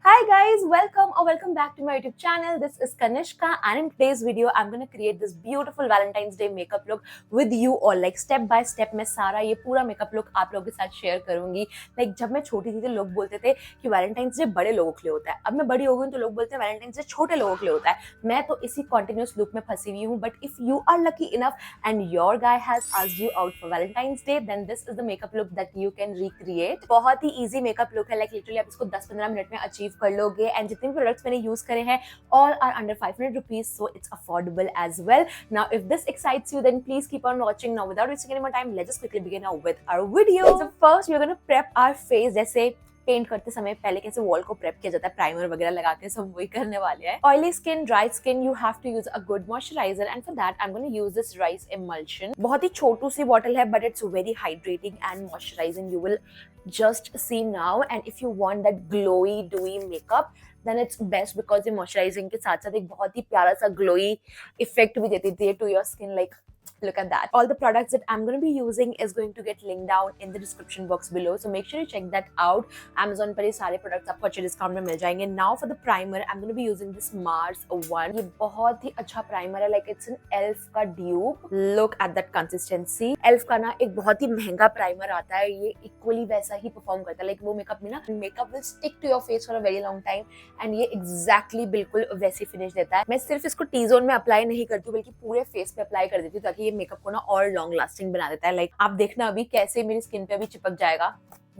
Hi guys, welcome or welcome back to my YouTube channel. This is Kanishka and in today's video I'm going to create this beautiful Valentine's Day makeup look with you all. Like step by step मैं सारा ये पूरा makeup look आप लोगों के साथ share करूंगी. Like जब मैं छोटी थी तो लोग बोलते थे कि Valentine's Day बड़े लोगों के लिए होता है. अब मैं बड़ी हो गई तो लोग बोलते हैं Valentine's Day छोटे लोगों के लिए होता है. मैं तो इसी continuous loop में फंसी हुई हूँ. But if you are lucky enough and your guy has asked you out for Valentine's Day, then this is the makeup look that you can recreate. बहुत ही easy makeup look है. Like literally आप इसको 10-15 minute में achieve कर लोगे and जितने भी products मैंने यूज करे हैं all are under 500 rupees, so it's affordable as well. Now if this excites you, then please keep on watching. Now without wasting any more time, let's just quickly begin now with our video. So first we're going to prep our face. जैसे paint करते समय पहले कैसे wall को prep किया जाता है primer वगैरह लगा के, सब वही करने वाले हैं. Oily skin, dry skin, you have to use a good moisturiser and for that I am going to use this rice emulsion. बहुत ही छोटू सी बॉटल है but it's very hydrating and moisturising. You will just see now, and if you want that glowy dewy makeup then it's best because ये moisturizing के साथ साथ एक बहुत ही प्यारा सा glowy effect भी देती है to your skin. Like look at that. All the products that I'm going to be using is going to get linked down in the description box below, so make sure you check that out. Amazon पर ये सारे products आपको अच्छे discount में मिल जाएंगे. Now for the primer, I'm going to be using this Mars one. ये बहुत ही अच्छा primer है. Like it's an ELF का dupe. Look at that consistency. ELF का ना एक बहुत ही महंगा primer आता है, ये equally वैसा ही perform करता है. Like वो makeup में ना makeup will stick to your face for a very long time and ये exactly बिल्कुल वैसी finish देता है. मैं सिर्फ इसको T-zone में apply नहीं करती हूँ बल्कि पूरे face पे apply कर देती हूँ ताकि मेकअप को ना और लॉन्ग लास्टिंग बना देता है. लाइक आप देखना अभी कैसे मेरी स्किन पे अभी चिपक जाएगा.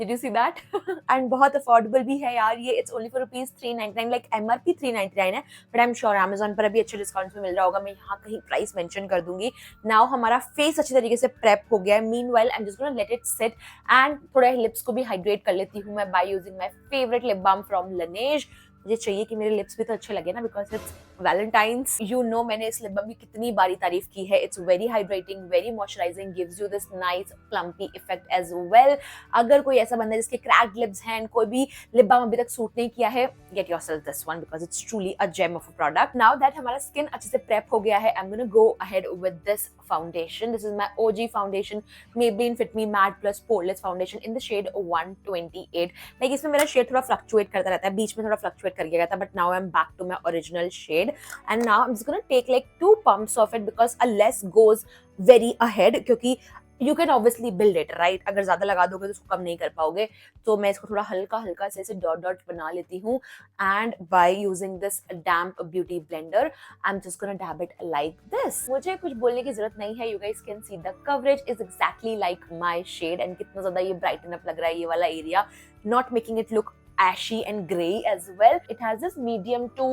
Did you see that? And बहुत अफोर्डेबल भी है यार ये. It's only for ₹399. Like MRP 399 है but I am sure Amazon पर अभी अच्छे डिस्काउंट में मिल रहा होगा. मैं यहाँ कहीं प्राइस मेंशन कर दूंगी. नाउ हमारा फेस अच्छी तरीके से प्रेप हो गया है. Meanwhile I am just gonna let it set and थोड़ा लिप्स को भी हाइड्रेट कर लेती हूँ मैं by using my favourite lip balm from Laneige. मुझे चाहिए कि मेरे लिप्स भी तो अच्छे लगे ना because it's Valentine's. You know मैंने इस लिप बाम की कितनी बारी तारीफ की है. It's very hydrating, very moisturising, gives you this nice plumpy effect as well. अगर कोई ऐसा बंदा है जिसके क्रैक्ड लिप्स हैं, कोई भी लिप बाम अभी तक सूट नहीं किया है, get yourself this one because it's truly a gem of a product. Now that हमारा स्किन अच्छे से प्रेप हो गया है, I am gonna go ahead with this foundation. This is my OG foundation, Maybelline Fit Me Matte Plus Poreless Foundation in the shade 128. Like इसमें मेरा shade थोड़ा fluctuate करता रहता है, बीच में थोड़ा फ्लक्चुएट कर गया था, but now I'm back to my original shade. And now I'm just gonna take like 2 pumps of it because a less goes very ahead. क्योंकि you can obviously build it right. अगर ज्यादा लगा दोगे तो उसको कम नहीं कर पाओगे. तो मैं इसको थोड़ा हल्का हल्का से ऐसे डॉट डॉट बना लेती हूँ and by using this damp beauty blender I am just gonna dab it like this. मुझे कुछ बोलने की जरूरत नहीं है. You guys can see the coverage is exactly like my shade and कितना ज्यादा ये ब्राइटन अप लग रहा है ये वाला area. Not making it look ashy and gray as well. It has this medium to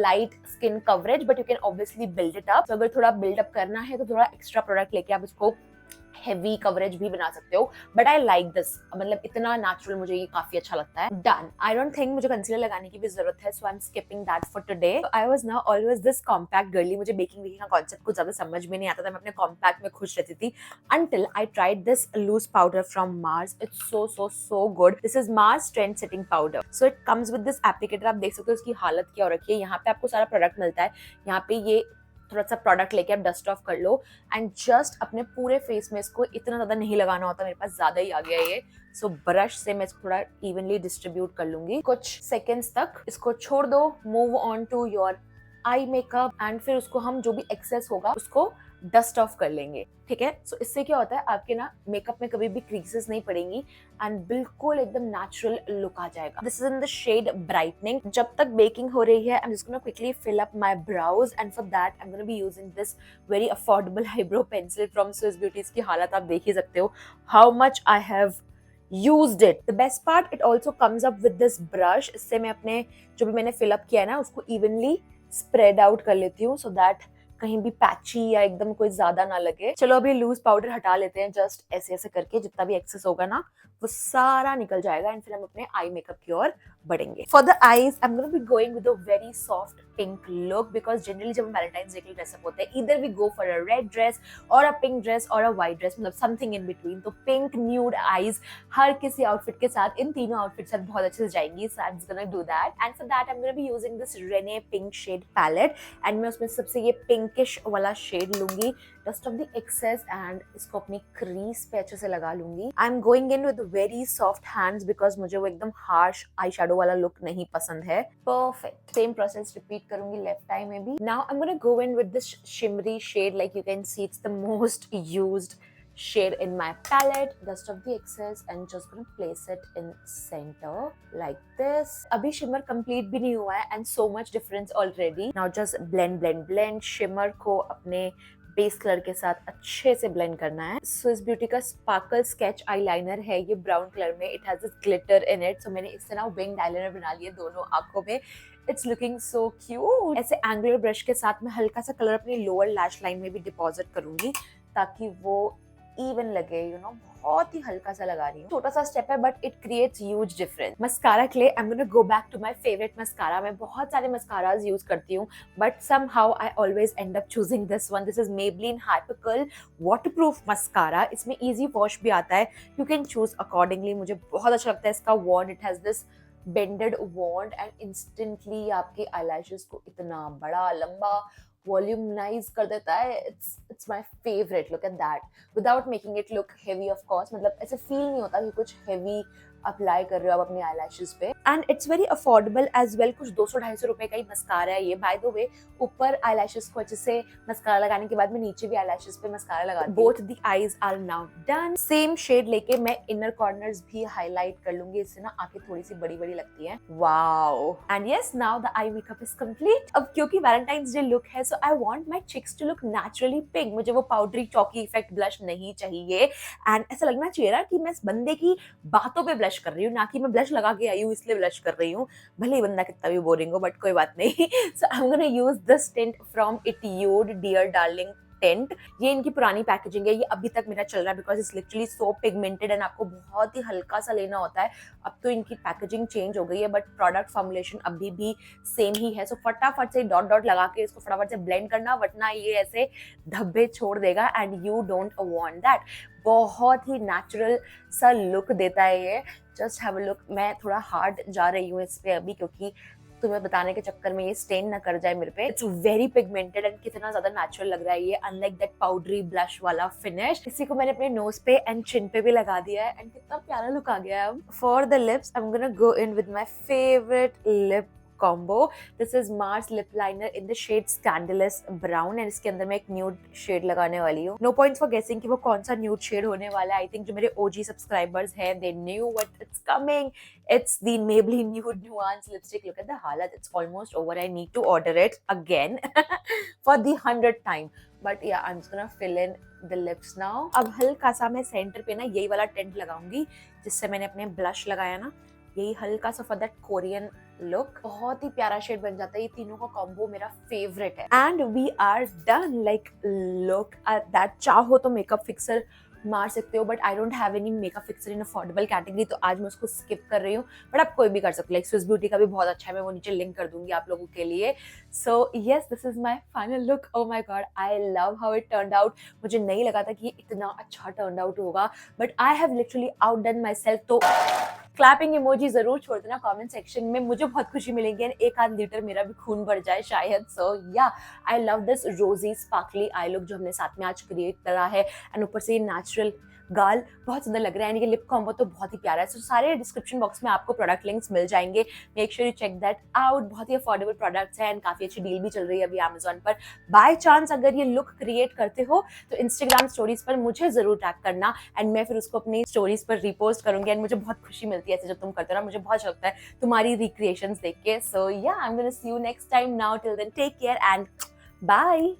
light skin coverage but you can obviously build it up. So अगर थोड़ा build up करना है तो थोड़ा extra product लेके आप इसको हेवी कवरेज भी बना सकते हो. बट आई लाइक दिस, मतलब इतना नेचुरल मुझे ये काफी अच्छा लगता है. डन. आई डोंट थिंक मुझे कंसीलर लगाने की भी जरूरत है, so I am skipping that for today. I was now always this compact girly. मुझे बेकिंग वेकिंग का कॉन्सेप्ट कुछ ज्यादा समझ में नहीं आता था. मैं अपने कॉम्पैक्ट में खुश रहती थी until I tried this loose powder from Mars. It's so good. This is Mars Trend Setting Powder. So it comes with this applicator. आप देख सकते हो इसकी हालत क्या हो रखी है. यहाँ पे आपको सारा प्रोडक्ट मिलता है. यहाँ पे ये थोड़ा सा प्रोडक्ट लेके आप डस्ट ऑफ कर लो एंड जस्ट अपने पूरे फेस में इसको इतना ज्यादा नहीं लगाना होता. मेरे पास ज्यादा ही आ गया ये. सो ब्रश से मैं इसको थोड़ा इवनली डिस्ट्रीब्यूट कर लूंगी. कुछ सेकेंड्स तक इसको छोड़ दो. Move on to your eye makeup and फिर उसको हम जो भी एक्सेस होगा उसको डस्ट ऑफ कर लेंगे. ठीक है. सो इससे क्या होता है आपके ना मेकअप में कभी भी क्रीसेस नहीं पड़ेंगी एंड बिल्कुल एकदम नेचुरल लुक आ जाएगा. This is in the shade brightening. जब तक बेकिंग हो रही है I am just gonna quickly fill up my brows and for that I am gonna be using this very affordable eyebrow pencil from Swiss Beauty. इसकी हालत आप देख ही सकते हो how much I have used it. The best part, it also comes up with this brush. इससे मैं अपने जो भी मैंने फिल अप किया है ना उसको इवनली स्प्रेड आउट कर लेती हूँ सो दैट कहीं भी पैची या एकदम कोई ज्यादा ना लगे. चलो अभी लूज पाउडर हटा लेते हैं. जस्ट ऐसे ऐसे करके जितना भी एक्सेस होगा ना वो सारा निकल जाएगा एंड फिर हम अपने आई मेकअप की ओर बढ़ेंगे. For the eyes I am gonna be going with a very soft pink look because generally जब हम Valentine's Day के लिए dress up होते हैं either we go for a red dress or a pink dress or a white dress, मतलब something in between. तो pink, nude, eyes हर किसी outfit के साथ इन तीनों outfit साथ बहुत अच्छे से जाएंगी. So I'm just gonna do that, and for that I'm gonna be using this Renee pink shade palette, and मैं उसमें सबसे ये pinkish वाला shade लूंगी, dust off the excess and इसको अपनी crease पे अच्छे से लगा लूंगी. I'm going in with very soft hands because मुझे वो एकदम harsh eyeshadow वाला look नहीं पसंद है. Perfect. Same process repeat करूंगी left eye में भी. Now I'm gonna go in with this shimmery shade. Like you can see, it's the most used shade in my palette. Dust off the excess and just gonna place it in center like this. अभी shimmer complete भी नहीं हुआ है and so much difference already. Now just blend shimmer को अपने base colour के साथ अच्छे से ब्लेंड करना है. स्विस ब्यूटी का स्पार्कल स्केच आईलाइनर है ये ब्राउन कलर में. It has this glitter in it. So मैंने इससे ना विंग्ड आईलाइनर बना लिए दोनों आंखों में. It's looking so cute. ऐसे एंगुलर ब्रश के साथ मैं हल्का सा कलर अपनी लोअर लैश लाइन में भी डिपॉजिट करूंगी ताकि वो इवन लगे. यू नो, बहुत ही हल्का सा लगा रही हूँ. छोटा सा स्टेप है but it creates huge difference. Mascara के लिए I am gonna go back to my favourite mascara. मैं बहुत सारे मस्काराज यूज करती हूँ but somehow I always end up choosing this one. This is Maybelline Hypercurl waterproof mascara. इसमें easy wash भी आता है. You can choose accordingly. मुझे बहुत अच्छा लगता है इसका wand. It has this bended wand and instantly आपके आईलैशेस को इतना बड़ा लंबा वॉल्यूमनाइज कर देता है. It's my favourite. Look at that without making it look heavy. Of course मतलब ऐसे फील नहीं होता कि कुछ हेवी अप्लाई कर रहे हो आप अपनी आईलैशेस पे. And it's very affordable as well. कुछ 200-250 रुपए का ही मस्कारा है ये. बाय द वे ऊपर आईलैशेस को अच्छे से मस्कारा लगाने के बाद मैं नीचे भी आईलैशेस पे मस्कारा लगा. Both the eyes are now done. Same shade लेके मैं इनर कॉर्नर्स भी हाईलाइट कर लूंगी. इससे ना आंखें थोड़ी सी बड़ी बड़ी लगती हैं. Wow. And yes, now the eye makeup is complete. अब क्योंकि वैलेंटाइंस डे लुक है so I want my cheeks to look naturally pink. मुझे वो पाउडरी चॉकी इफेक्ट ब्लश नहीं चाहिए. एंड ऐसा लगना चाहिए ना कि मैं इस बंदे की बातों पे ब्लश कर रही हूँ, ना कि मैं ब्लश लगा के आई हूँ इसलिए ब्लश कर रही हूँ. भले ही बंदा कितना भी बोरिंग हो बट कोई बात नहीं. So I am gonna use this tint from Etude Dear Darling Tint. ये इनकी पुरानी पैकेजिंग है. ये अभी तक मेरा चल रहा है because it's literally so pigmented and आपको बहुत ही हल्का सा लेना होता है. अब तो इनकी पैकेजिंग चेंज हो गई है बट प्रोडक्ट फॉर्मुलेशन अभी भी सेम ही है. सो फटाफट से डॉट डॉट लगा के इसको फटाफट से ब्लेंड करना, वरना ये ऐसे धब्बे छोड़ देगा and you don't want that. बहुत ही नेचुरल सा लुक देता है ये. Just have a look. मैं थोड़ा हार्ड जा रही हूँ इस पे अभी क्योंकि तुम्हें बताने के चक्कर में ये स्टेन ना कर जाए मेरे पे. इट्स वेरी पिगमेंटेड एंड कितना ज्यादा नेचुरल लग रहा है ये, अनलाइक दैट पाउडरी ब्लश वाला फिनिश. इसी को मैंने अपने नोज पे एंड चिन पे भी लगा दिया है एंड कितना प्यारा लुक आ गया है. For the lips I am gonna go in with my favourite lip combo. This is Mars lip liner in the shade Scandalous Brown and इसके अंदर मैं एक nude shade लगाने वाली हूँ. No points for guessing कि वो कौन सा nude shade होने वाला है. I think जो मेरे OG subscribers हैं they knew what it's coming. It's the Maybelline Nude Nuance lipstick. Look at the halat. It's almost over. I need to order it again for the 100th time. But yeah, I'm just gonna fill in the lips now. अब हल्का सा मैं centre पे ना यही वाला tent लगाऊंगी जिससे मैंने अपने ब्लश लगाया ना, यही हल्का सा फॉर दैट कोरियन लुक. बहुत ही प्यारा शेड बन जाता है. ये तीनों का कॉम्बो मेरा फेवरेट है. And we are done. Like look at that. चाहो तो मेकअप फिक्सर मार सकते हो but I don't have any makeup fixer in affordable category, तो आज मैं उसको स्किप कर रही हूँ. बट आप कोई भी कर सकते हो. लाइक स्विस ब्यूटी का भी बहुत अच्छा है, मैं वो नीचे लिंक कर दूंगी आप लोगों के लिए. So yes, this is my final look. Oh my God, I love how it turned out. मुझे नहीं लगा था कि ये इतना अच्छा टर्न्ड आउट होगा but I have literally outdone myself. तो क्लैपिंग इमोजी जरूर छोड़ देना कमेंट सेक्शन में. मुझे बहुत खुशी मिलेगी एंड 1-8 लीटर मेरा भी खून बढ़ जाए शायद. सो या, आई लव दिस रोजी स्पार्कली आई लुक जो हमने साथ में आज क्रिएट करा है. एंड ऊपर से ये नेचुरल गाल बहुत सुंदर लग रहा है. ये लिप कॉम्बो तो बहुत ही प्यारा है. सो सारे डिस्क्रिप्शन बॉक्स में आपको प्रोडक्ट लिंक्स मिल जाएंगे. Make sure you check that out. बहुत ही अफोर्डेबल प्रोडक्ट्स है एंड काफी अच्छी डील भी चल रही है अभी अमेजोन पर. बाय चांस अगर ये लुक क्रिएट करते हो तो इंस्टाग्राम स्टोरीज पर मुझे जरूर टैग करना एंड मैं फिर उसको अपनी स्टोरीज पर रिपोस्ट करूंगी. एंड मुझे बहुत खुशी मिलती है ऐसे जब तुम करते हो ना. मुझे बहुत अच्छा लगता है तुम्हारी रिक्रिएशंस देख के. So yeah, I am gonna see you next time. Now till then take care and bye.